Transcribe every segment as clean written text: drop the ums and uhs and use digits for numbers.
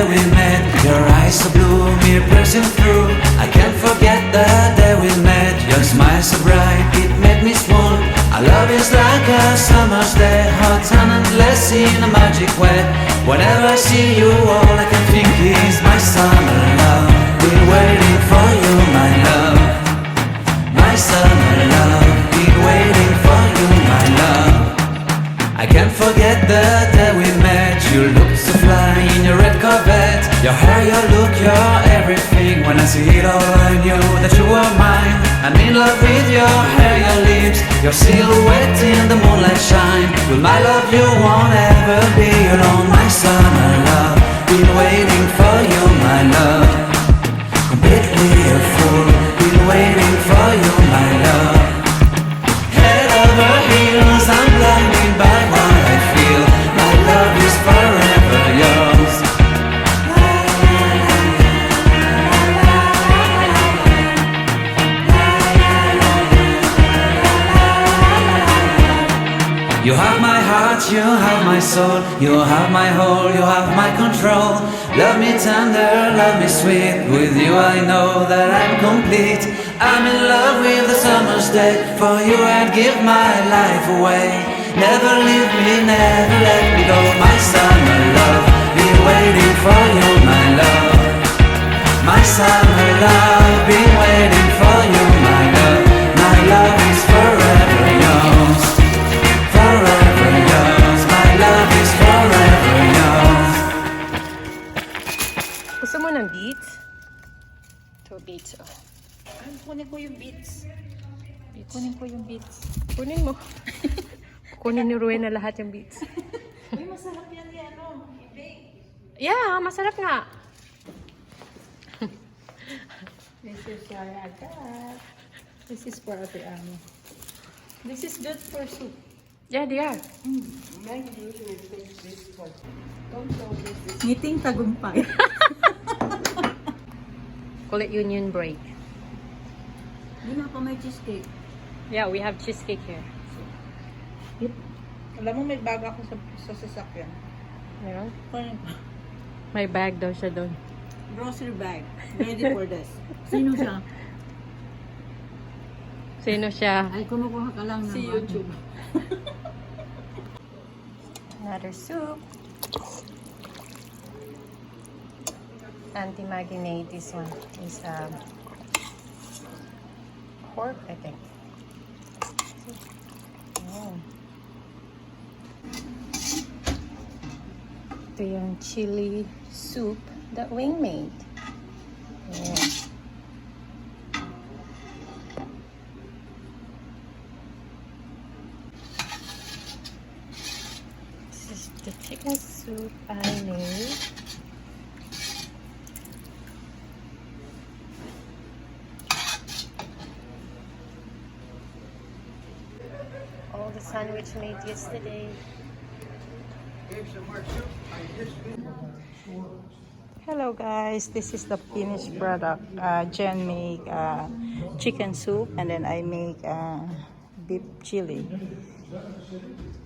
day we met. Your eyes so blue, me piercing through. I can't forget the day we met. Your smile so bright, it made me swoon. Our love is like a summer's day, hot and endless in a magic way. Whenever I see you, all I can think is my summer love. Been waiting for you, my love. My summer love. Been waiting for you, my love. I can't forget the day we met. You looked so fly in your red Corvette. Your hair, your look, your everything. When I see it all, I knew that you were mine. I'm in love with your hair, your lips, your silhouette in the moonlight shine. With my love you won't ever be alone. My summer love, been waiting for you, my love. Completely a fool, been waiting for you, my love. Head over heels, I'm blinded by what I feel. My love is forever yours. You have my heart, you have my soul. You have my whole, you have my control. Love me tender, love me sweet. With you I know that I'm complete. I'm in love with the summer's day. For you I'd give my life away. Never leave me, never let me go. My summer love, been waiting for you, my love. My summer love, been waiting for you, my love. My love is forever yours. Forever yours, my love is forever yours. Gusto mo ng beats? Ito, beats. Oh. Kunin ko yung beats. Beats. Kunin ko yung beats. Kunin mo. Kunin ni Ruwen na lahat yung beats. Uy, masarap yan ano, i-bake. Yeah, masarap nga. This is agad. This is for Ate Ami. This is good for soup. Yeah, they are. Ngiting tagumpay. Call it union break. Di na pa may cheesecake. Yeah, we have cheesecake here. Yep. Alam mo, may bag ako sa sasakyan. Meron? Kunin ko. May bag daw siya doon. Grocery bag. Ready for this. Sino siya? Sino siya? Ay, kumukuha ka lang ng YouTube. Another soup. Anti-marinade. This one is pork, I think. Oh. Ito yung chili soup that we made. Yeah. This is the chicken soup I made. All the sandwich made yesterday. Hello guys, this is the finished product. Jen make chicken soup and then I make beef chili.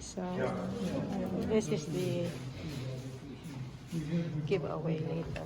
So this is the giveaway later.